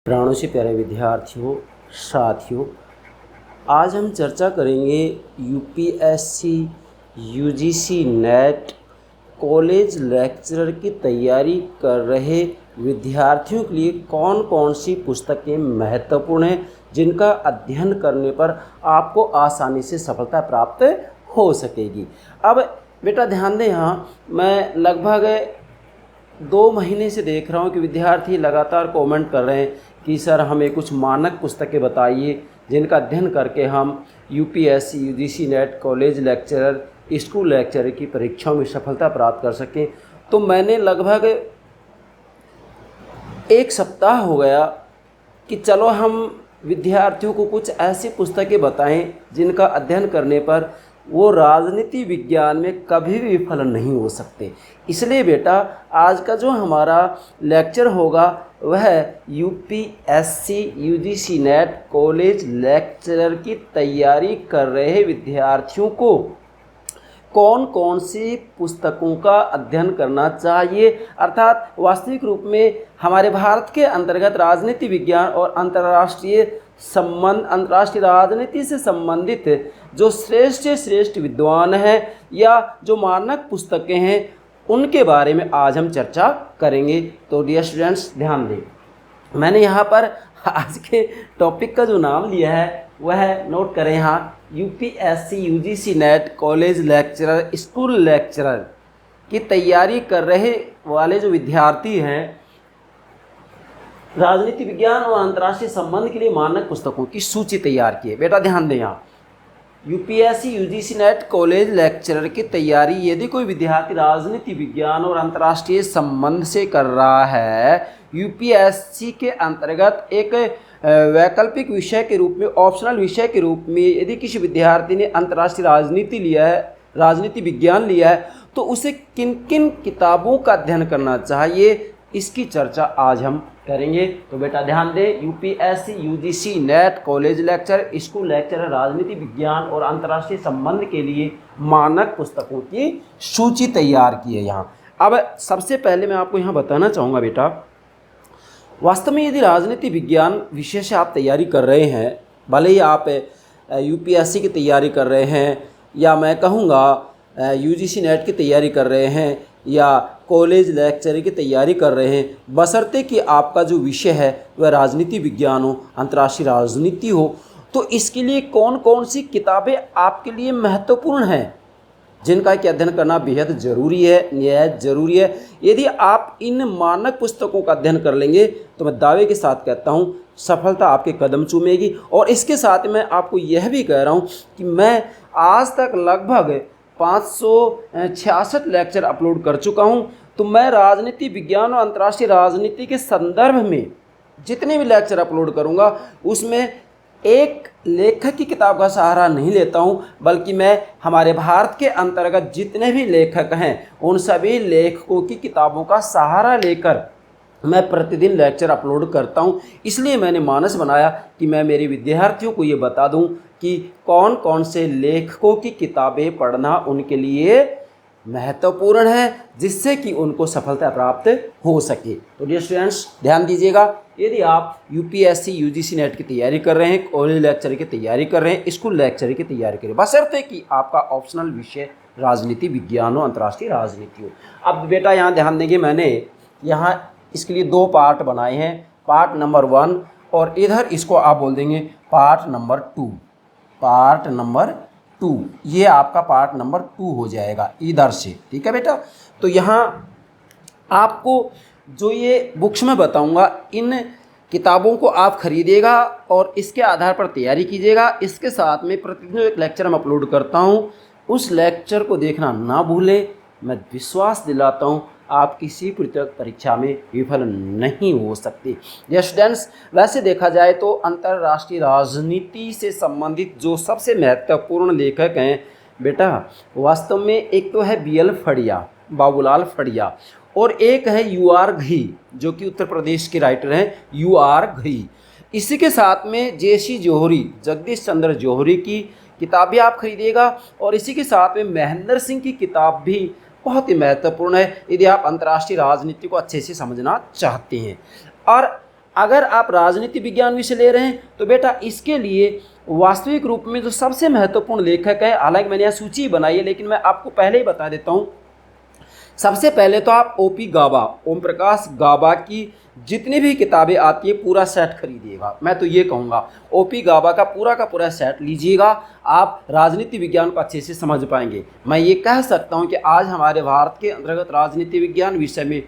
प्राणों से प्यारे विद्यार्थियों, साथियों, आज हम चर्चा करेंगे UPSC, UGC net, college lecturer की तैयारी कर रहे विद्यार्थियों के लिए कौन कौन सी पुस्तकें महत्वपूर्ण हैं जिनका अध्ययन करने पर आपको आसानी से सफलता प्राप्त हो सकेगी। अब बेटा ध्यान दें, यहाँ मैं लगभग 2 महीने से देख रहा हूँ कि विद्यार्थी लगातार कमेंट कर रहे हैं कि सर हमें कुछ मानक पुस्तकें बताइए जिनका अध्ययन करके हम UPSC, UGC net, college lecturer, school lecturer की परीक्षाओं में सफलता प्राप्त कर सकें। तो मैंने लगभग 1 सप्ताह हो गया कि चलो हम विद्यार्थियों को कुछ ऐसी पुस्तकें बताएं जिनका अध्ययन करने पर वो राजनीति विज्ञान में कभी भी विफल नहीं हो सकते। इसलिए बेटा आज का जो हमारा लेक्चर होगा वह UPSC, UGC net, college lecturer की तैयारी कर रहे विद्यार्थियों को कौन कौन सी पुस्तकों का अध्ययन करना चाहिए, अर्थात वास्तविक रूप में हमारे भारत के अंतर्गत राजनीति विज्ञान और अंतर्राष्ट्रीय राजनीति से संबंधित जो श्रेष्ठ विद्वान हैं या जो मानक पुस्तकें हैं उनके बारे में आज हम चर्चा करेंगे। तो डियर स्टूडेंट्स ध्यान दें, मैंने यहाँ पर आज के टॉपिक का जो नाम लिया है वह नोट करें, यहाँ UPSC, UGC net, college lecturer, school lecturer की तैयारी कर रहे वाले जो विद्यार्थी हैं राजनीति विज्ञान और अंतर्राष्ट्रीय संबंध के लिए मानक पुस्तकों की सूची तैयार की है। बेटा ध्यान दें, यहाँ UPSC, UGC net, college lecturer की तैयारी यदि कोई विद्यार्थी राजनीति विज्ञान और अंतर्राष्ट्रीय संबंध से कर रहा है, यूपीएससी के अंतर्गत एक वैकल्पिक विषय के रूप में, ऑप्शनल विषय के रूप में यदि किसी विद्यार्थी ने अंतर्राष्ट्रीय राजनीति लिया है, राजनीति विज्ञान लिया है, तो उसे किन किन किताबों का अध्ययन करना चाहिए इसकी चर्चा आज हम करेंगे। तो बेटा ध्यान दें, UPSC, UGC net, college lecture, school lecture, राजनीति विज्ञान और अंतर्राष्ट्रीय संबंध के लिए मानक पुस्तकों की सूची तैयार की है यहाँ। अब सबसे पहले मैं आपको यहाँ बताना चाहूँगा बेटा, वास्तव में यदि राजनीति विज्ञान विषय से आप तैयारी कर रहे हैं, भले ही आप यूपीएससी की तैयारी कर रहे हैं या मैं कहूँगा यूजीसी नेट की तैयारी कर रहे हैं या कॉलेज लेक्चर की तैयारी कर रहे हैं, बशर्ते कि आपका जो विषय है वह राजनीति विज्ञान हो, अंतर्राष्ट्रीय राजनीति हो, तो इसके लिए कौन कौन सी किताबें आपके लिए महत्वपूर्ण हैं जिनका कि अध्ययन करना बेहद ज़रूरी है, निहायत ज़रूरी है। यदि आप इन मानक पुस्तकों का अध्ययन कर लेंगे तो मैं दावे के साथ कहता हूँ सफलता आपके कदम चूमेगी। और इसके साथ मैं आपको यह भी कह रहा हूँ कि मैं आज तक लगभग 566 लेक्चर अपलोड कर चुका हूँ। तो मैं राजनीति विज्ञान और अंतर्राष्ट्रीय राजनीति के संदर्भ में जितने भी लेक्चर अपलोड करूँगा उसमें एक लेखक की किताब का सहारा नहीं लेता हूं, बल्कि मैं हमारे भारत के अंतर्गत जितने भी लेखक हैं उन सभी लेखकों की किताबों का सहारा लेकर मैं प्रतिदिन लेक्चर अपलोड करता हूं। इसलिए मैंने मानस बनाया कि मैं मेरे विद्यार्थियों को ये बता दूं कि कौन कौन से लेखकों की किताबें पढ़ना उनके लिए महत्वपूर्ण है जिससे कि उनको सफलता प्राप्त हो सके। तो डियर स्टूडेंट्स ध्यान दीजिएगा, यदि आप यूपीएससी, यूजीसी नेट की तैयारी कर रहे हैं, कॉलेज लेक्चर की तैयारी कर रहे हैं, स्कूल लेक्चर की तैयारी कर रहे हैं, बशर्ते कि आपका ऑप्शनल विषय राजनीति विज्ञान हो, अंतर्राष्ट्रीय राजनीति हो। अब बेटा यहाँ ध्यान देंगे, मैंने यहाँ इसके लिए 2 पार्ट बनाए हैं, पार्ट नंबर 1 और इधर इसको आप बोल देंगे पार्ट नंबर 2। पार्ट नंबर 2 ये आपका पार्ट नंबर 2 हो जाएगा इधर से, ठीक है बेटा। तो यहाँ आपको जो ये बुक्स में बताऊंगा इन किताबों को आप खरीदिएगा और इसके आधार पर तैयारी कीजिएगा। इसके साथ में प्रतिदिन एक लेक्चर मैं अपलोड करता हूँ, उस लेक्चर को देखना ना भूलें। मैं विश्वास दिलाता हूँ आप किसी परीक्षा में विफल नहीं हो सकते। डियर स्टूडेंट्स, वैसे देखा जाए तो अंतर्राष्ट्रीय राजनीति से संबंधित जो सबसे महत्वपूर्ण लेखक हैं बेटा, वास्तव में एक तो है BL फड़िया, बाबूलाल फड़िया, और एक है UR घई जो कि उत्तर प्रदेश के राइटर हैं, UR घई। इसी के साथ में JC जौहरी, जगदीश चंद्र जौहरी की किताबें आप खरीदिएगा और इसी के साथ में महेंद्र सिंह की किताब भी बहुत ही महत्वपूर्ण है यदि आप अंतर्राष्ट्रीय राजनीति को अच्छे से समझना चाहते हैं। और अगर आप राजनीति विज्ञान विषय ले रहे हैं तो बेटा इसके लिए वास्तविक रूप में जो सबसे महत्वपूर्ण लेखक है, हालांकि मैंने यहाँ सूची बनाई है लेकिन मैं आपको पहले ही बता देता हूँ। सबसे पहले तो आप ओपी गाबा, ओम प्रकाश गाबा की जितनी भी किताबें आती है पूरा सेट खरीदिएगा। मैं तो ये कहूँगा ओपी गाबा का पूरा सेट लीजिएगा, आप राजनीति विज्ञान को अच्छे से समझ पाएंगे। मैं ये कह सकता हूँ कि आज हमारे भारत के अंतर्गत राजनीति विज्ञान विषय में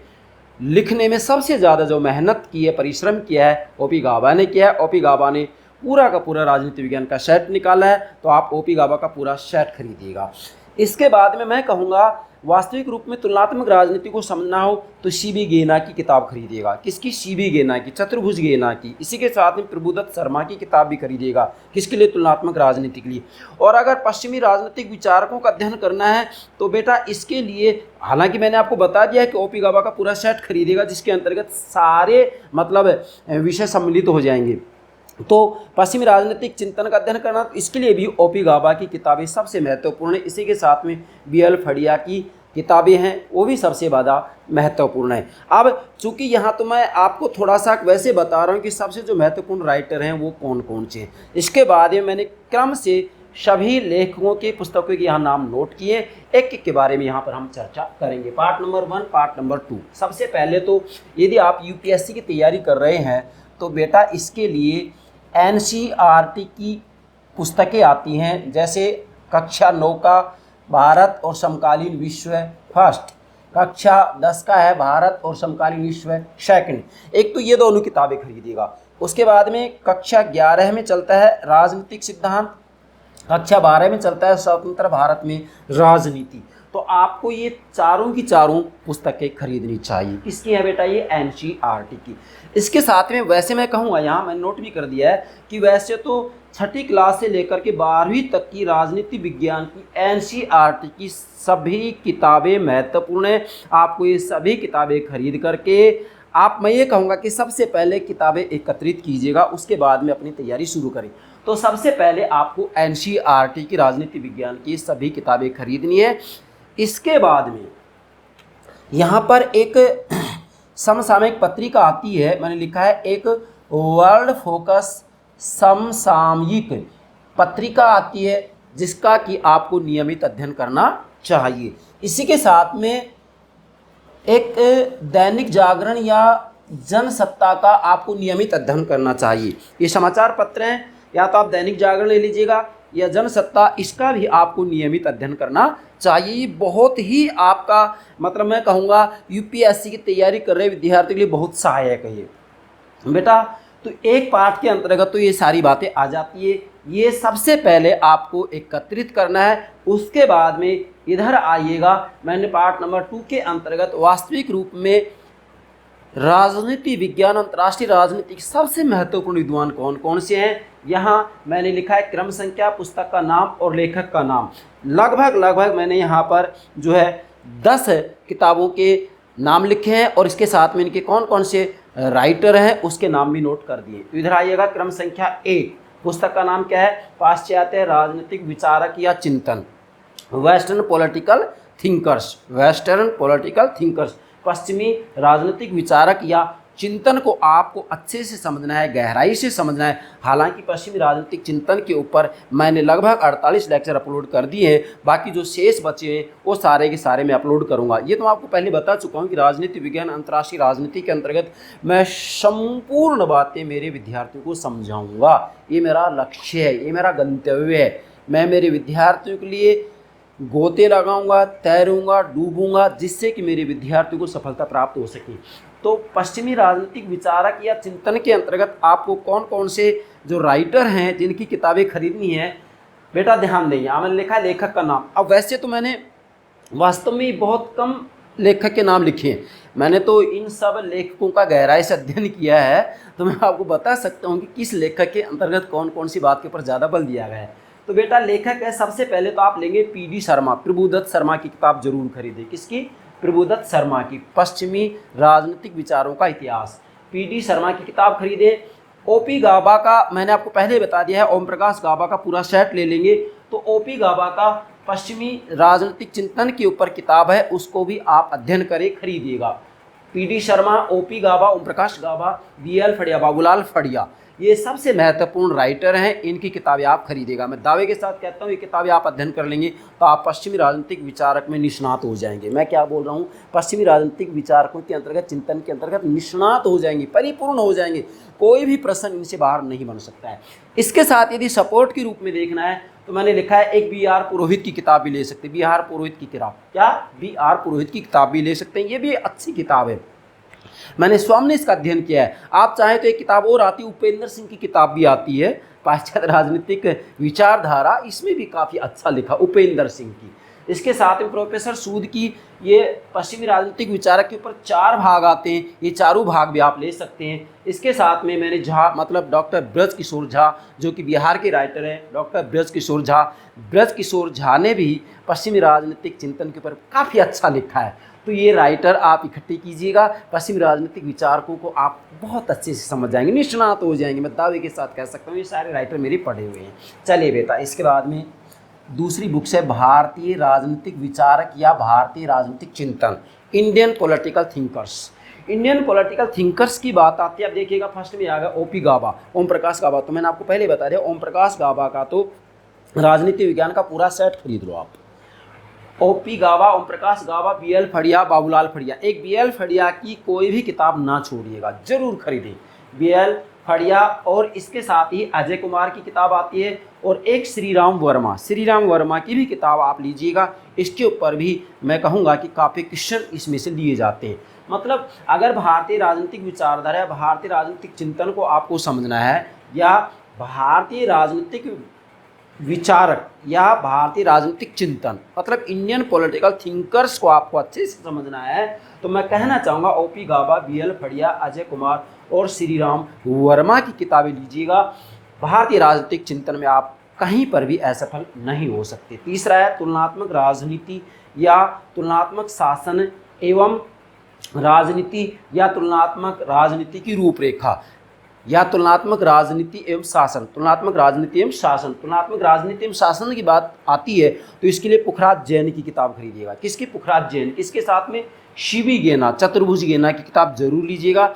लिखने में सबसे ज़्यादा जो मेहनत की है, परिश्रम किया है, ओपी गाबा ने किया है। ओपी गाबा ने पूरा का पूरा राजनीति विज्ञान का सेट निकाला है, तो आप ओपी गाबा का पूरा सेट खरीदिएगा। इसके बाद में मैं कहूँगा वास्तविक रूप में तुलनात्मक राजनीति को समझना हो तो सीबी गेना की किताब खरीदिएगा। किसकी? सीबी गेना की, चतुर्भुज गेना की। इसी के साथ में प्रभुदत्त शर्मा की किताब भी खरीदिएगा। किसके लिए? तुलनात्मक राजनीति के लिए। और अगर पश्चिमी राजनीतिक विचारकों का अध्ययन करना है तो बेटा इसके लिए, हालांकि मैंने आपको बता दिया है कि ओपी गाबा का पूरा सेट खरीदिएगा जिसके अंतर्गत सारे मतलब विषय सम्मिलित हो जाएंगे। तो पश्चिमी राजनीतिक चिंतन का अध्ययन करना, तो इसके लिए भी ओपी गाबा की किताबें सबसे महत्वपूर्ण है। इसी के साथ में बीएल फड़िया की किताबें हैं, वो भी सबसे ज़्यादा महत्वपूर्ण है। अब चूंकि यहाँ तो मैं आपको थोड़ा सा वैसे बता रहा हूँ कि सबसे जो महत्वपूर्ण राइटर हैं वो कौन कौन से हैं। इसके बाद में मैंने क्रम से सभी लेखकों की पुस्तकों के यहाँ नाम नोट किए, एक एक के बारे में यहाँ पर हम चर्चा करेंगे। Part number 1, part number 2। सबसे पहले तो यदि आप यूपीएससी की तैयारी कर रहे हैं तो बेटा इसके लिए एनसीईआरटी की पुस्तकें आती हैं, जैसे कक्षा 9 का भारत और समकालीन विश्व फर्स्ट, कक्षा 10 का है भारत और समकालीन विश्व सेकंड। एक तो ये दोनों किताबें खरीदिएगा। उसके बाद में कक्षा 11 में चलता है राजनीतिक सिद्धांत, कक्षा 12 में चलता है स्वतंत्र भारत में राजनीति। तो आपको ये चारों की चारों पुस्तकें खरीदनी चाहिए। किसकी है बेटा? ये एनसीईआरटी की। इसके साथ में वैसे मैं कहूँगा, यहाँ मैंने नोट भी कर दिया है कि वैसे तो छठी क्लास से लेकर के 12वीं तक की राजनीति विज्ञान की एनसीईआरटी की सभी किताबें महत्वपूर्ण हैं। आपको ये सभी किताबें खरीद करके मैं ये कहूँगा कि सबसे पहले किताबें एकत्रित कीजिएगा, उसके बाद में अपनी तैयारी शुरू करें। तो सबसे पहले आपको एनसीईआरटी की राजनीति विज्ञान की सभी किताबें खरीदनी है। इसके बाद में यहाँ पर एक समसामयिक पत्रिका आती है, मैंने लिखा है एक वर्ल्ड फोकस समसामयिक पत्रिका आती है जिसका कि आपको नियमित अध्ययन करना चाहिए। इसी के साथ में एक दैनिक जागरण या जनसत्ता का आपको नियमित अध्ययन करना चाहिए। ये समाचार पत्र हैं, या तो आप दैनिक जागरण ले लीजिएगा या जनसत्ता, इसका भी आपको नियमित अध्ययन करना चाहिए। ये बहुत ही आपका मतलब मैं कहूँगा यूपीएससी की तैयारी कर रहे विद्यार्थियों के लिए बहुत सहायक है ये बेटा। तो एक पाठ के अंतर्गत तो ये सारी बातें आ जाती है। ये सबसे पहले आपको एकत्रित करना है। उसके बाद में इधर आइएगा, मैंने पार्ट नंबर 2 के अंतर्गत वास्तविक रूप में राजनीति विज्ञान, अंतर्राष्ट्रीय राजनीति के सबसे महत्वपूर्ण विद्वान कौन कौन से हैं, यहाँ मैंने लिखा है क्रम संख्या, पुस्तक का नाम और लेखक का नाम। लगभग मैंने यहाँ पर जो है 10 किताबों के नाम लिखे हैं और इसके साथ में इनके कौन कौन से राइटर हैं उसके नाम भी नोट कर दिए। तो इधर आइएगा, क्रम संख्या 1, पुस्तक का नाम क्या है? पाश्चात्य राजनीतिक विचारक या चिंतन, western political thinkers, western political thinkers. पश्चिमी राजनीतिक विचारक या चिंतन को आपको अच्छे से समझना है, गहराई से समझना है। हालांकि पश्चिमी राजनीतिक चिंतन के ऊपर मैंने लगभग 48 लेक्चर अपलोड कर दिए हैं, बाकी जो शेष बचे हैं वो सारे के सारे मैं अपलोड करूंगा। ये तो आपको पहले बता चुका हूं कि राजनीति विज्ञान, अंतर्राष्ट्रीय राजनीति के अंतर्गत मैं संपूर्ण बातें मेरे विद्यार्थियों को समझाऊँगा। ये मेरा लक्ष्य है, ये मेरा गंतव्य है। मैं मेरे विद्यार्थियों के लिए गोते लगाऊंगा, तैरूंगा, डूबूंगा, जिससे कि मेरे विद्यार्थियों को सफलता प्राप्त हो सके। तो पश्चिमी राजनीतिक विचारक या चिंतन के अंतर्गत आपको कौन कौन से जो राइटर हैं जिनकी किताबें खरीदनी है बेटा ध्यान दें। यहाँ मैंने लिखा है लेखक का नाम। अब वैसे तो मैंने वास्तव में बहुत कम लेखक के नाम लिखे हैं, मैंने तो इन सब लेखकों का गहराई से अध्ययन किया है, तो मैं आपको बता सकता हूँ कि किस लेखक के अंतर्गत कौन कौन सी बात के ऊपर ज़्यादा बल दिया गया है। तो बेटा लेखक है, सबसे पहले तो आप लेंगे पीडी शर्मा, प्रभुदत्त शर्मा की किताब जरूर खरीदें। किसकी? प्रभुदत्त शर्मा की, पश्चिमी राजनीतिक विचारों का इतिहास। पीडी शर्मा की किताब खरीदें। ओपी गाबा का मैंने आपको पहले बता दिया है, ओम प्रकाश गाबा का पूरा सेट ले लेंगे। तो ओपी गाबा का पश्चिमी राजनीतिक चिंतन के ऊपर किताब है, उसको भी आप अध्ययन करें, खरीदिएगा। पीडी शर्मा, ओपी गाबा, ओम प्रकाश गाबा, बीएल फड़िया, बाबूलाल फड़िया, ये सबसे महत्वपूर्ण राइटर हैं। इनकी किताबें आप खरीदेगा। मैं दावे के साथ कहता हूँ ये किताबें आप अध्ययन कर लेंगे तो आप पश्चिमी राजनीतिक विचारक में निष्णात हो जाएंगे। मैं क्या बोल रहा हूँ, पश्चिमी राजनीतिक विचारकों के अंतर्गत, चिंतन के अंतर्गत निष्णात हो जाएंगे, परिपूर्ण हो जाएंगे। कोई भी प्रश्न इनसे बाहर नहीं बन सकता है। इसके साथ यदि सपोर्ट के रूप में देखना है तो मैंने लिखा है एक बी आर पुरोहित की किताब भी ले सकते हैं। बी आर पुरोहित की किताब, क्या बी आर पुरोहित की किताब भी ले सकते हैं, ये भी अच्छी किताब है। मैंने स्वयं ने इसका अध्ययन किया है। आप चाहें तो एक किताब और आती है, उपेंद्र सिंह की किताब भी आती है, पाश्चात्य राजनीतिक विचारधारा, इसमें भी काफ़ी अच्छा लिखा उपेंद्र सिंह की। इसके साथ में प्रोफेसर सूद की ये पश्चिमी राजनीतिक विचारक के ऊपर 4 भाग आते हैं, ये चारों भाग भी आप ले सकते हैं। इसके साथ में मैंने झा मतलब डॉक्टर ब्रज किशोर झा जो कि बिहार के राइटर हैं, डॉक्टर ब्रज किशोर झा ने भी पश्चिमी राजनीतिक चिंतन के ऊपर काफ़ी अच्छा लिखा है। तो ये राइटर आप इकट्ठे कीजिएगा, पश्चिमी राजनीतिक विचारकों को आप बहुत अच्छे से समझ जाएंगे, निष्णात हो जाएंगे। मैं दावे के साथ कह सकता हूँ ये सारे राइटर मेरे पढ़े हुए हैं। चलिए बेटा, इसके बाद में दूसरी बुक है भारतीय राजनीतिक विचारक या भारतीय राजनीतिक चिंतन, Indian political thinkers. Indian political thinkers की बात आती है, अब देखिएगा फर्स्ट में आ गया ओपी गाबा, ओम प्रकाश गाबा। तो मैंने आपको पहले बता दिया, ओम प्रकाश गाबा का तो राजनीति विज्ञान का पूरा सेट खरीद लो आप। ओपी गाबा, ओम प्रकाश गाबा, बीएल फड़िया, बाबूलाल फड़िया। एक बीएल फड़िया की कोई भी किताब ना छोड़िएगा, जरूर खरीदें बीएल फड़िया। और इसके साथ ही अजय कुमार की किताब आती है और एक श्री राम वर्मा की भी किताब आप लीजिएगा। इसके ऊपर भी मैं कहूँगा कि काफ़ी क्वेश्चन इसमें से लिए जाते हैं। मतलब अगर भारतीय राजनीतिक विचारधारा, भारतीय राजनीतिक चिंतन को आपको समझना है, या भारतीय राजनीतिक विचारक या भारतीय राजनीतिक चिंतन मतलब इंडियन पॉलिटिकल थिंकर्स को आपको अच्छे से समझना है, तो मैं कहना चाहूँगा ओपी गाबा, बीएल फड़िया, अजय कुमार और श्री राम वर्मा की किताबें लीजिएगा। भारतीय राजनीतिक चिंतन में आप कहीं पर भी असफल नहीं हो सकते। तीसरा है तुलनात्मक राजनीति या तुलनात्मक शासन एवं राजनीति या तुलनात्मक राजनीति की रूपरेखा, या तुलनात्मक राजनीति एवं शासन। तुलनात्मक राजनीति एवं शासन, तुलनात्मक राजनीति एवं शासन की बात आती है तो इसके लिए पुखराज जैन की किताब खरीदिएगा। किसकी? पुखराज जैन। इसके साथ में शिवी गेना, चतुर्भुज गेना की किताब जरूर लीजिएगा।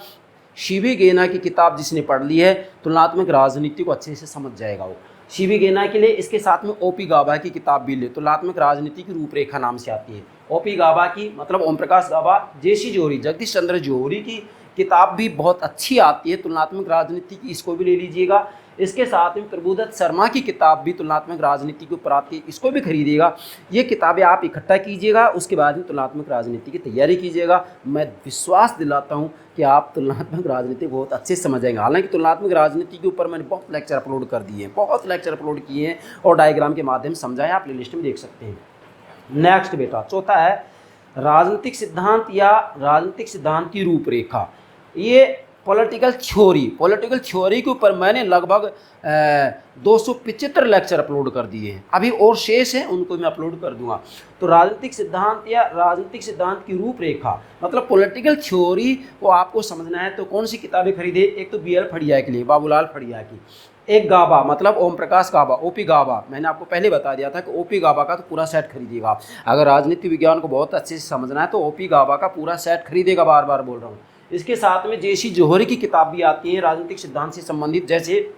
शिवी गेना की किताब जिसने पढ़ ली है तुलनात्मक राजनीति को अच्छे से समझ जाएगा वो, शिवी गेना के लिए। इसके साथ में ओपी गाबा की किताब भी ले, तुलनात्मक राजनीति की रूपरेखा नाम से आती है। ओपी गाबा की मतलब ओम प्रकाश गाबा, जेसी जोहरी, जगदीश चंद्र जोहरी की किताब भी बहुत अच्छी आती है तुलनात्मक राजनीति की, इसको भी ले लीजिएगा। इसके साथ में प्रबोधत शर्मा की किताब भी तुलनात्मक राजनीति के ऊपर आती है, इसको भी खरीदिएगा। ये किताबें आप इकट्ठा कीजिएगा, उसके बाद में तुलनात्मक राजनीति की तैयारी कीजिएगा। मैं विश्वास दिलाता हूँ कि आप तुलनात्मक राजनीति बहुत अच्छे से समझ जाएंगे। हालांकि तुलनात्मक राजनीति के ऊपर मैंने बहुत लेक्चर अपलोड कर दिए हैं, बहुत लेक्चर अपलोड किए हैं और डायग्राम के माध्यम से समझाएं, आप प्लेलिस्ट में देख सकते हैं। नेक्स्ट बेटा, चौथा है राजनीतिक सिद्धांत या राजनीतिक सिद्धांत की रूपरेखा। ये पॉलिटिकल थ्योरी के ऊपर मैंने लगभग 275 लेक्चर अपलोड कर दिए हैं, अभी और शेष हैं, उनको मैं अपलोड कर दूंगा। तो राजनीतिक सिद्धांत या राजनीतिक सिद्धांत की रूपरेखा मतलब पॉलिटिकल थ्योरी को आपको समझना है तो कौन सी किताबें खरीदे? एक तो बीएल फड़िया के लिए, बाबूलाल फड़िया की। एक गाबा मतलब ओम प्रकाश गाबा, ओपी गाबा, मैंने आपको पहले बता दिया था कि ओपी गाबा का तो पूरा सेट खरीदिएगा आप। अगर राजनीति विज्ञान को बहुत अच्छे से समझना है तो ओपी गाबा का पूरा सेट खरीदेगा, बार बार बोल रहा हूँ। इसके साथ में जेसी जोहरी की किताब भी आती है राजनीतिक सिद्धांत से संबंधित, जैसे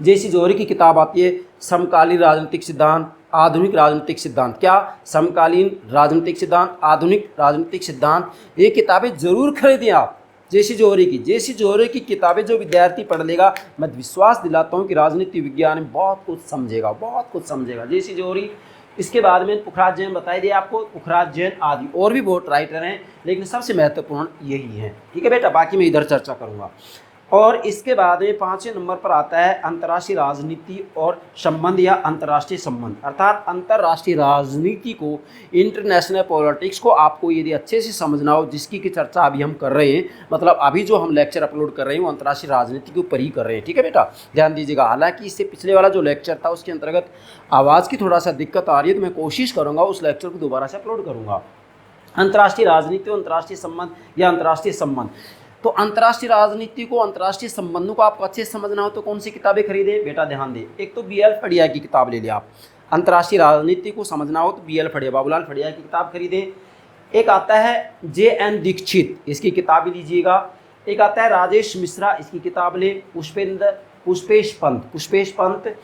जेसी जोहरी की किताब आती है समकालीन राजनीतिक सिद्धांत, आधुनिक राजनीतिक सिद्धांत। क्या? समकालीन राजनीतिक सिद्धांत, आधुनिक राजनीतिक सिद्धांत। ये किताबें जरूर खरीदें आप जेसी जोहरी की किताबें जो विद्यार्थी पढ़ लेगा, मैं विश्वास दिलाता हूँ कि राजनीति विज्ञान में बहुत कुछ समझेगा जेसी जोहरी। इसके बाद में पुखराज जैन बताई दिया आपको, पुखराज जैन आदि और भी बहुत राइटर हैं, लेकिन सबसे महत्वपूर्ण यही है। ठीक है बेटा, बाकी मैं इधर चर्चा करूँगा। और इसके बाद में 5वें नंबर पर आता है अंतर्राष्ट्रीय राजनीति और संबंध या अंतर्राष्ट्रीय संबंध, अर्थात अंतर्राष्ट्रीय राजनीति को, इंटरनेशनल पॉलिटिक्स को आपको यदि अच्छे से समझना हो, जिसकी की चर्चा अभी हम कर रहे हैं, मतलब अभी जो हम लेक्चर अपलोड कर रहे हैं वो अंतर्राष्ट्रीय राजनीति के ऊपर ही कर रहे हैं। ठीक है बेटा, ध्यान दीजिएगा। हालांकि इससे पिछले वाला जो लेक्चर था उसके अंतर्गत आवाज़ की थोड़ा सा दिक्कत आ रही है, तो मैं कोशिश करूँगा उस लेक्चर को दोबारा से अपलोड करूँगा। अंतर्राष्ट्रीय राजनीति और अंतर्राष्ट्रीय संबंध या अंतर्राष्ट्रीय संबंध। तो अंतर्राष्ट्रीय राजनीति को, अंतर्राष्ट्रीय संबंधों को आपको अच्छे से समझना हो तो कौन सी किताबें खरीदें? बेटा ध्यान दें, एक तो बीएल फड़िया की किताब ले लें आप। अंतर्राष्ट्रीय राजनीति को समझना हो तो बीएल फड़िया, बाबूलाल फड़िया की किताब खरीदें। एक आता है J.N. दीक्षित, इसकी किताब भी लीजिएगा। एक आता है राजेश मिश्रा, इसकी किताब ले, पुष्पेश पंत।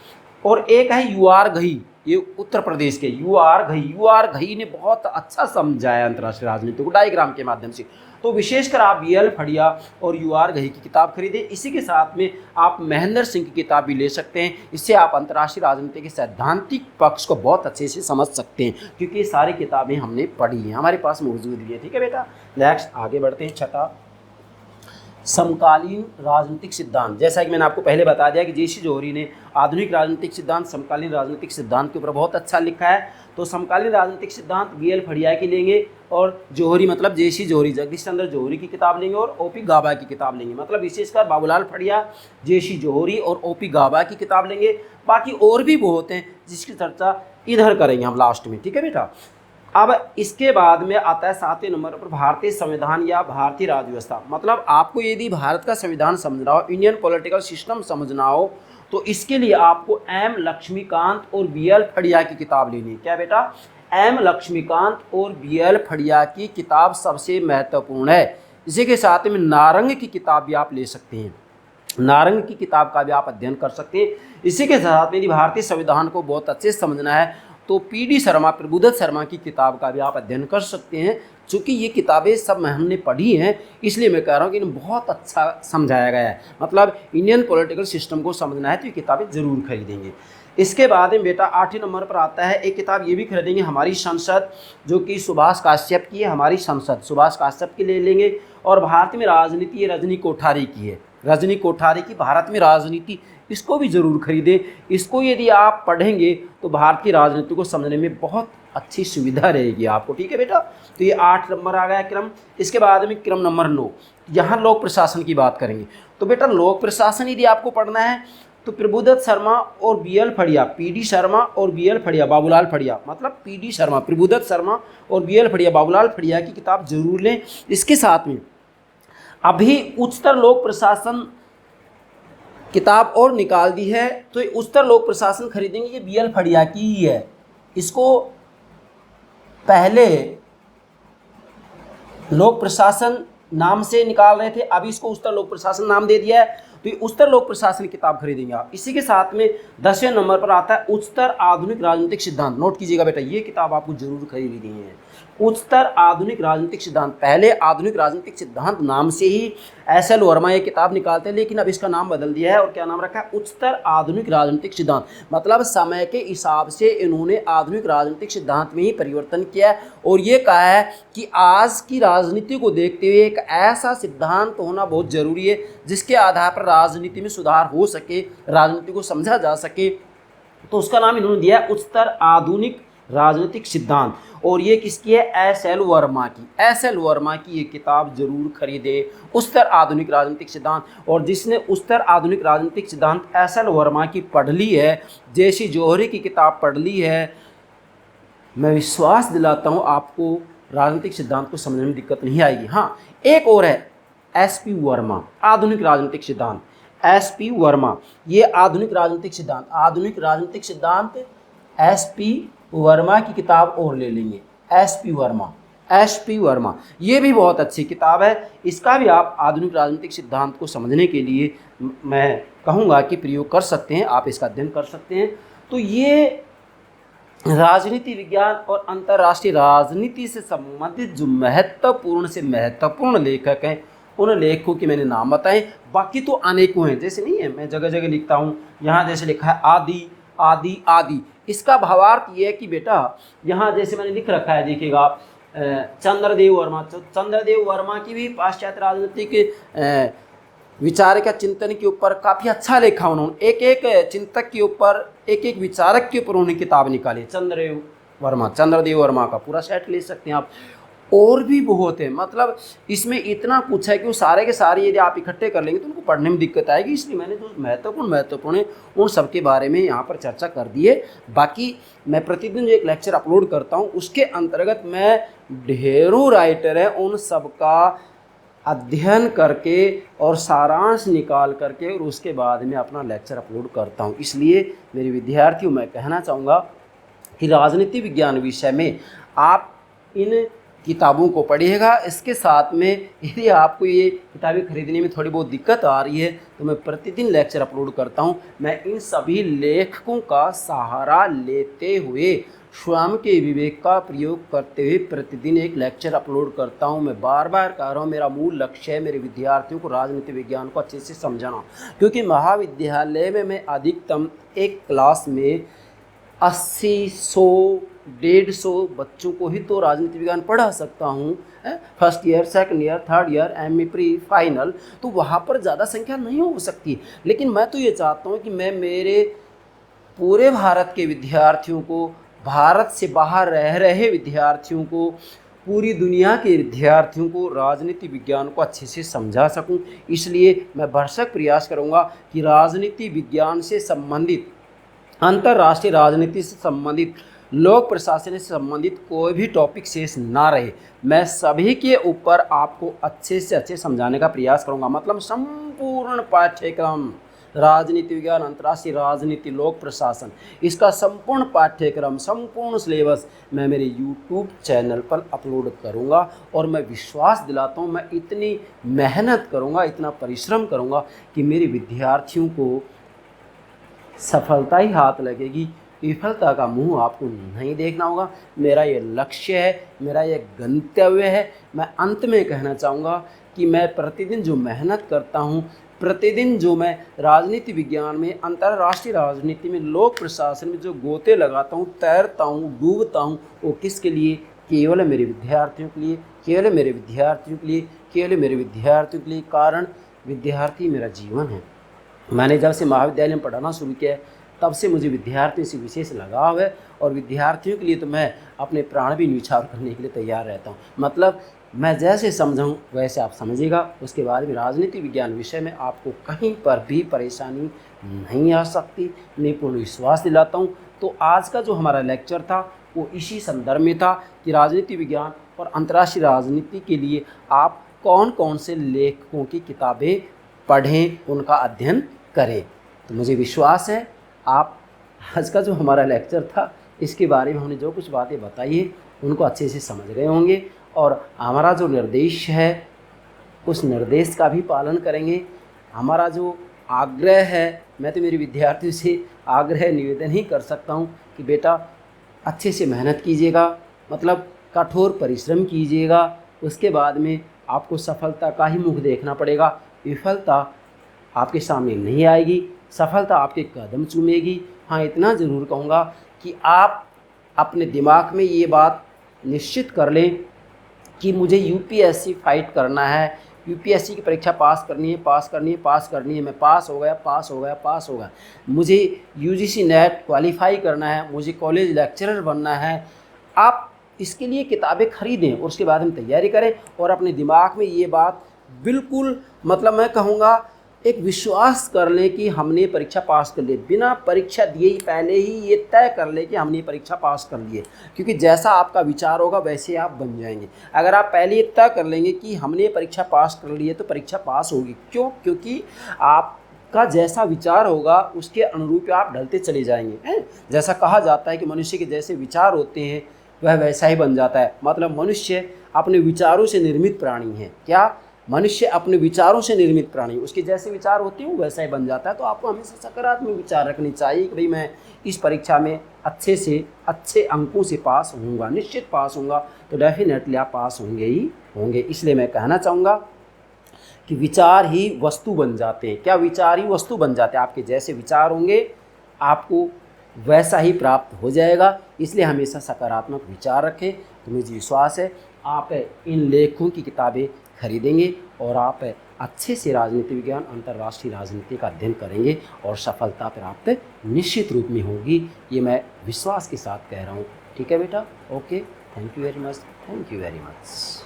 और एक है UR घई, ये उत्तर प्रदेश के UR घई ने बहुत अच्छा समझाया अंतर्राष्ट्रीय राजनीति को डायग्राम के माध्यम से। तो विशेषकर आप BL फड़िया और UR घई की किताब खरीदें। इसी के साथ में आप महेंद्र सिंह की किताब भी ले सकते हैं। इससे आप अंतर्राष्ट्रीय राजनीति के सैद्धांतिक पक्ष को बहुत अच्छे से समझ सकते हैं, क्योंकि ये सारी किताबें हमने पढ़ी हैं, हमारे पास मौजूद भी है। ठीक है बेटा, नेक्स्ट आगे बढ़ते हैं। छठा, समकालीन राजनीतिक सिद्धांत। जैसा कि मैंने आपको पहले बता दिया कि JC जौहरी ने आधुनिक राजनीतिक सिद्धांत, समकालीन राजनीतिक सिद्धांत के ऊपर बहुत अच्छा लिखा है। तो समकालीन राजनीतिक सिद्धांत BL फड़िया की लेंगे, और जौहरी मतलब JC जौहरी, जगदीश चंद्र जौहरी की किताब लेंगे, और OP गाबा की किताब लेंगे। मतलब विशेषकर बाबूलाल फड़िया, JC जौहरी और OP गाबा की किताब लेंगे। बाकी और भी बहुत हैं जिसकी चर्चा इधर करेंगे हम लास्ट में। ठीक है बेटा। अब इसके बाद में आता है 7वें नंबर पर भारतीय संविधान या भारतीय राज्य व्यवस्था। मतलब आपको यदि भारत का संविधान समझना हो, इंडियन पॉलिटिकल सिस्टम समझना हो, तो इसके लिए आपको M लक्ष्मीकांत और BL फड़िया की किताब लेनी है। क्या बेटा? M लक्ष्मीकांत और BL फड़िया की किताब सबसे महत्वपूर्ण है। इसी के साथ में नारंग की किताब भी आप ले सकते हैं, नारंग की किताब का भी आप अध्ययन कर सकते हैं। इसी के साथ में यदि भारतीय संविधान को बहुत अच्छे से समझना है तो PD शर्मा, प्रभुदत्त शर्मा की किताब का भी आप अध्ययन कर सकते हैं। चूँकि ये किताबें सब हमने पढ़ी हैं, इसलिए मैं कह रहा हूँ कि इन्हें बहुत अच्छा समझाया गया है। मतलब इंडियन पॉलिटिकल सिस्टम को समझना है तो ये किताबें ज़रूर खरीदेंगे। इसके बाद में बेटा 8वें नंबर पर आता है एक किताब, ये भी खरीदेंगे, हमारी संसद, जो कि सुभाष काश्यप की है। हमारी संसद सुभाष काश्यप की ले लेंगे। और भारत में राजनीति, ये रजनी कोठारी की है, रजनी कोठारी की भारत में राजनीति, इसको भी ज़रूर खरीदें। इसको यदि आप पढ़ेंगे तो भारतीय राजनीति को समझने में बहुत अच्छी सुविधा रहेगी आपको। ठीक है बेटा। तो ये 8 नंबर आ गया क्रम। इसके बाद में क्रम नंबर 9, यहाँ लोक प्रशासन की बात करेंगे। तो बेटा लोक प्रशासन यदि आपको पढ़ना है तो प्रभुदत्त शर्मा और BL फड़िया, PD शर्मा और BL फड़िया, बाबूलाल फड़िया, मतलब PD शर्मा, प्रभुदत्त शर्मा और BL फड़िया, बाबूलाल फड़िया की किताब जरूर लें। इसके साथ में अभी उच्चतर लोक प्रशासन किताब और निकाल दी है, तो ये उच्चतर लोक प्रशासन खरीदेंगे, ये BL फड़िया की ही है। इसको पहले लोक प्रशासन नाम से निकाल रहे थे, अभी इसको उच्चतर लोक प्रशासन नाम दे दिया है, तो ये उच्चतर लोक प्रशासन किताब खरीदेंगे आप। इसी के साथ में 10वें नंबर पर आता है उच्चतर आधुनिक राजनीतिक सिद्धांत। नोट कीजिएगा बेटा, ये किताब आपको जरूर खरीदनी है। उच्चतर आधुनिक राजनीतिक सिद्धांत, पहले आधुनिक राजनीतिक सिद्धांत नाम से ही SL वर्मा ये किताब निकालते हैं, लेकिन अब इसका नाम बदल दिया है और क्या नाम रखा है? उच्चतर आधुनिक राजनीतिक सिद्धांत। मतलब समय के हिसाब से इन्होंने आधुनिक राजनीतिक सिद्धांत में ही परिवर्तन किया है और ये कहा है कि आज की राजनीति को देखते हुए एक ऐसा सिद्धांत होना बहुत जरूरी है जिसके आधार पर राजनीति में सुधार हो सके, राजनीति को समझा जा सके। तो उसका नाम इन्होंने दिया है उच्चतर आधुनिक राजनीतिक सिद्धांत। और ये किसकी है? SL वर्मा की। SL वर्मा की ये किताब जरूर खरीदे, उच्चतर आधुनिक राजनीतिक सिद्धांत। और जिसने उच्चतर आधुनिक राजनीतिक सिद्धांत SL वर्मा की पढ़ ली है, JC जौहरी की किताब पढ़ ली है, मैं विश्वास दिलाता हूँ आपको राजनीतिक सिद्धांत को समझने में दिक्कत नहीं आएगी। हाँ, एक और है SP वर्मा, आधुनिक राजनीतिक सिद्धांत। SP वर्मा, ये आधुनिक राजनीतिक सिद्धांत, आधुनिक राजनीतिक सिद्धांत SP वर्मा की किताब और ले लेंगे। SP वर्मा ये भी बहुत अच्छी किताब है। इसका भी आप आधुनिक राजनीतिक सिद्धांत को समझने के लिए मैं कहूँगा कि प्रयोग कर सकते हैं, आप इसका अध्ययन कर सकते हैं। तो ये राजनीति विज्ञान और अंतर्राष्ट्रीय राजनीति से संबंधित जो महत्वपूर्ण से महत्वपूर्ण लेखक हैं, उन लेखकों के मैंने नाम बताए। बाकी तो अनेकों हैं, जैसे नहीं है, मैं जगह जगह लिखता हूँ। यहाँ जैसे लिखा है आदि आदि आदि, इसका भावार्थ ये है कि बेटा यहाँ जैसे मैंने लिख रखा है, देखिएगा आप, चंद्रदेव वर्मा। चंद्रदेव वर्मा की भी पाश्चात्य राजनीतिक विचार का चिंतन के ऊपर काफ़ी अच्छा लिखा उन्होंने। एक एक चिंतक के ऊपर, एक एक विचारक के ऊपर उन्होंने किताब निकाली। चंद्रदेव वर्मा का पूरा सेट ले सकते हैं आप। और भी बहुत है, मतलब इसमें इतना कुछ है कि वो सारे के सारे यदि आप इकट्ठे कर लेंगे तो उनको पढ़ने में दिक्कत आएगी। इसलिए मैंने जो महत्वपूर्ण है उन सब के बारे में यहाँ पर चर्चा कर दी है। बाकी मैं प्रतिदिन जो एक लेक्चर अपलोड करता हूँ उसके अंतर्गत मैं ढेरों राइटर हैं उन सब का अध्ययन करके और सारांश निकाल करके और उसके बाद में अपना लेक्चर अपलोड करता हूँ। इसलिए मेरे विद्यार्थियों मैं कहना चाहूँगा कि राजनीति विज्ञान विषय में आप इन किताबों को पढ़िएगा। इसके साथ में यदि आपको ये किताबें खरीदने में थोड़ी बहुत दिक्कत आ रही है तो मैं प्रतिदिन लेक्चर अपलोड करता हूँ। मैं इन सभी लेखकों का सहारा लेते हुए स्वयं के विवेक का प्रयोग करते हुए प्रतिदिन एक लेक्चर अपलोड करता हूं। मैं बार बार कह रहा हूं, मेरा मूल लक्ष्य है मेरे विद्यार्थियों को राजनीति विज्ञान को अच्छे से समझाना, क्योंकि महाविद्यालय में मैं अधिकतम एक क्लास में 80, 100, 150 बच्चों को ही तो राजनीति विज्ञान पढ़ा सकता हूँ। First year, second year, third year, MA pre, final, तो वहाँ पर ज़्यादा संख्या नहीं हो सकती। लेकिन मैं तो ये चाहता हूँ कि मैं मेरे पूरे भारत के विद्यार्थियों को, भारत से बाहर रह रहे विद्यार्थियों को, पूरी दुनिया के विद्यार्थियों को राजनीति विज्ञान को अच्छे से समझा सकूं। इसलिए मैं भरसक प्रयास करूंगा कि राजनीति विज्ञान से संबंधित, अंतर्राष्ट्रीय राजनीति से संबंधित, लोक प्रशासन से संबंधित कोई भी टॉपिक शेष ना रहे। मैं सभी के ऊपर आपको अच्छे से अच्छे समझाने का प्रयास करूंगा। मतलब संपूर्ण पाठ्यक्रम राजनीति विज्ञान, अंतर्राष्ट्रीय राजनीति, लोक प्रशासन, इसका संपूर्ण पाठ्यक्रम, संपूर्ण सिलेबस मैं मेरे YouTube चैनल पर अपलोड करूंगा। और मैं विश्वास दिलाता हूं, मैं इतनी मेहनत करूंगा, इतना परिश्रम करूंगा कि मेरे विद्यार्थियों को सफलता ही हाथ लगेगी, विफलता का मुंह आपको नहीं देखना होगा। मेरा ये लक्ष्य है, मेरा ये गंतव्य है। मैं अंत में कहना चाहूँगा कि मैं प्रतिदिन जो मेहनत करता हूँ, प्रतिदिन जो मैं राजनीति विज्ञान में, अंतर्राष्ट्रीय राजनीति में, लोक प्रशासन में जो गोते लगाता हूँ, तैरता हूँ, डूबता हूँ, वो किसके लिए? केवल मेरे विद्यार्थियों के लिए, केवल मेरे विद्यार्थियों के लिए, केवल मेरे विद्यार्थियों के लिए। कारण विद्यार्थी मेरा जीवन है। मैंने जब से महाविद्यालय में पढ़ाना शुरू किया तब से मुझे विद्यार्थियों से विशेष लगाव है, और विद्यार्थियों के लिए तो मैं अपने प्राण भी न्यौछावर करने के लिए तैयार रहता हूँ। मतलब मैं जैसे समझाऊँ वैसे आप समझिएगा। उसके बाद में राजनीति विज्ञान विषय में आपको कहीं पर भी परेशानी नहीं आ सकती, मैं पूर्ण विश्वास दिलाता हूँ। तो आज का जो हमारा लेक्चर था वो इसी संदर्भ में था कि राजनीति विज्ञान और अंतर्राष्ट्रीय राजनीति के लिए आप कौन कौन से लेखकों की किताबें पढ़ें, उनका अध्ययन करें। तो मुझे विश्वास है आप आज का जो हमारा लेक्चर था इसके बारे में हमने जो कुछ बातें बताई है उनको अच्छे से समझ गए होंगे, और हमारा जो निर्देश है उस निर्देश का भी पालन करेंगे। हमारा जो आग्रह है, मैं तो मेरे विद्यार्थियों से आग्रह निवेदन ही कर सकता हूँ कि बेटा अच्छे से मेहनत कीजिएगा, मतलब कठोर परिश्रम कीजिएगा। उसके बाद में आपको सफलता का ही मुख देखना पड़ेगा, विफलता आपके सामने नहीं आएगी, सफलता आपके कदम चूमेगी। हाँ, इतना ज़रूर कहूँगा कि आप अपने दिमाग में ये बात निश्चित कर लें कि मुझे यूपीएससी फाइट करना है, यूपीएससी की परीक्षा पास करनी है, पास करनी है, पास करनी है। मैं पास हो गया, पास हो गया, पास हो गया। मुझे यूजीसी नेट क्वालिफाई करना है, मुझे कॉलेज लेक्चरर बनना है। आप इसके लिए किताबें खरीदें और उसके बाद हम तैयारी करें, और अपने दिमाग में ये बात बिल्कुल, मतलब मैं कहूँगा एक विश्वास कर लें कि हमने परीक्षा पास कर ली, बिना परीक्षा दिए ही पहले ही ये तय कर लें कि हमने परीक्षा पास कर ली है। क्योंकि जैसा आपका विचार होगा वैसे आप बन जाएंगे। अगर आप पहले ये तय कर लेंगे कि हमने परीक्षा पास कर ली है तो परीक्षा पास होगी। क्यों? क्योंकि आपका जैसा विचार होगा उसके अनुरूप आप ढलते चले जाएंगे। जैसा कहा जाता है कि मनुष्य के जैसे विचार होते हैं वह वैसा ही बन जाता है। मतलब मनुष्य अपने विचारों से निर्मित प्राणी है। क्या? मनुष्य अपने विचारों से निर्मित प्राणी, उसके जैसे विचार होते हैं वैसा ही बन जाता है। तो आपको हमेशा सकारात्मक विचार रखने चाहिए कि भाई मैं इस परीक्षा में अच्छे से अच्छे अंकों से पास होऊंगा, निश्चित पास होऊंगा। तो डेफिनेटली आप पास होंगे ही होंगे। इसलिए मैं कहना चाहूँगा कि विचार ही वस्तु बन जाते हैं। क्या? विचार ही वस्तु बन जाते हैं। आपके जैसे विचार होंगे आपको वैसा ही प्राप्त हो जाएगा। इसलिए हमेशा सकारात्मक विचार रखें। तो मुझे विश्वास है आप इन लेखकों की किताबें खरीदेंगे और आप अच्छे से राजनीति विज्ञान, अंतर्राष्ट्रीय राजनीति का अध्ययन करेंगे और सफलता प्राप्त निश्चित रूप में होगी। ये मैं विश्वास के साथ कह रहा हूँ। ठीक है बेटा? Okay, thank you very much, thank you very much.